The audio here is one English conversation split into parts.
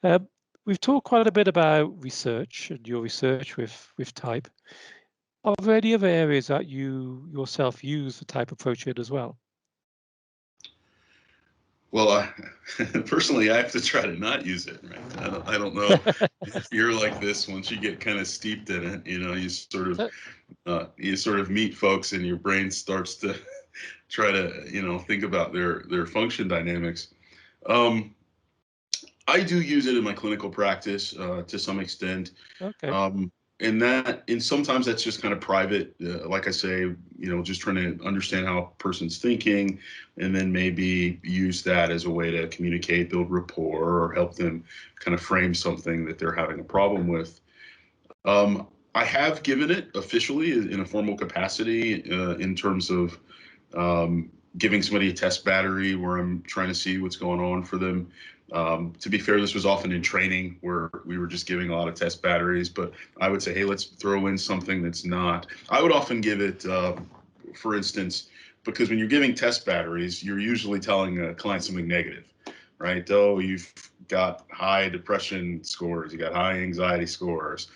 Um, we've talked quite a bit about research and your research with type. Are there any other areas that you yourself use the type approach in as well? Well, personally, I have to try to not use it, right? I don't know if you're like this. Once you get kind of steeped in it, you sort of meet folks, and your brain starts to try to, think about their function dynamics. Um, I do use it in my clinical practice to some extent. Okay. Um, and sometimes that's just kind of private. Like I say, just trying to understand how a person's thinking, and then maybe use that as a way to communicate, build rapport, or help them kind of frame something that they're having a problem with. I have given it officially in a formal capacity in terms of giving somebody a test battery where I'm trying to see what's going on for them. To be fair, this was often in training where we were just giving a lot of test batteries, but I would say, hey, let's throw in something that's not. I would often give it, for instance, because when you're giving test batteries, you're usually telling a client something negative, right? Oh, you've got high depression scores, you got high anxiety scores.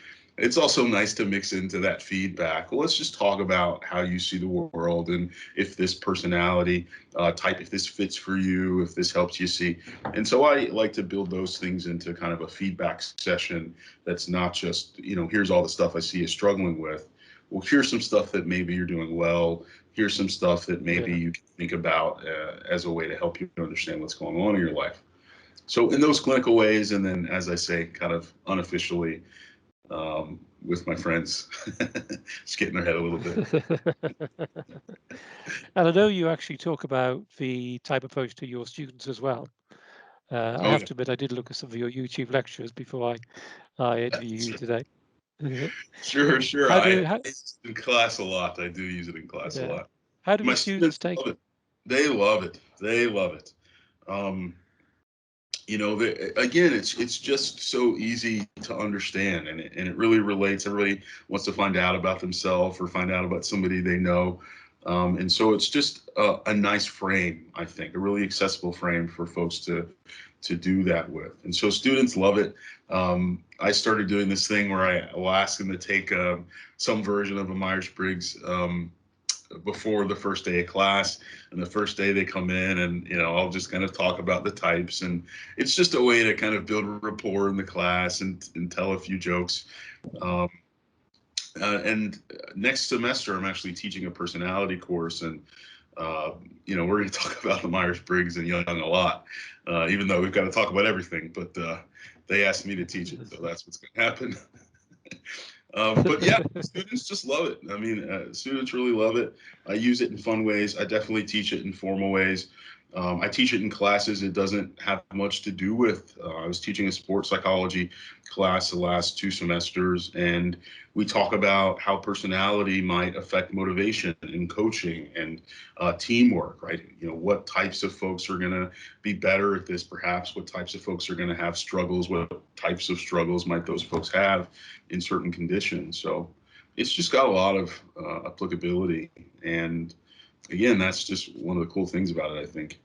It's also nice to mix into that feedback. Well, let's just talk about how you see the world, and if this personality type, if this fits for you, if this helps you see. And so I like to build those things into kind of a feedback session that's not just, here's all the stuff I see you struggling with. Well, here's some stuff that maybe you're doing well. Here's some stuff that maybe Yeah. you can think about as a way to help you understand what's going on in your life. So in those clinical ways, and then, as I say, kind of unofficially, with my friends, just getting their head a little bit. And I know you actually talk about the type approach to your students as well. I Oh have yeah, to admit, I did look at some of your YouTube lectures before I interview you sure, today. sure, sure. How I do how use it in class a lot. I do use it in class a yeah, lot. how do the My students students take love it? it. They love it. They love it. Um, again, it's just so easy to understand, and it really relates. Everybody wants to find out about themselves or find out about somebody they know, and so it's just a nice frame, I think, a really accessible frame for folks to do that with. And so students love it. I started doing this thing where I will ask them to take some version of a Myers-Briggs before the first day of class, and the first day they come in, and I'll just kind of talk about the types, and it's just a way to kind of build rapport in the class and tell a few jokes. um, and next semester I'm actually teaching a personality course, and we're going to talk about the Myers-Briggs and Young a lot, even though we've got to talk about everything, but they asked me to teach it, so that's what's going to happen. But yeah, students just love it. I mean, students really love it. I use it in fun ways. I definitely teach it in formal ways. I teach it in classes it doesn't have much to do with. I was teaching a sports psychology class the last 2 semesters, and we talk about how personality might affect motivation in coaching and teamwork, right? What types of folks are going to be better at this, perhaps? What types of folks are going to have struggles? What types of struggles might those folks have in certain conditions? So it's just got a lot of applicability. And again, that's just one of the cool things about it, I think.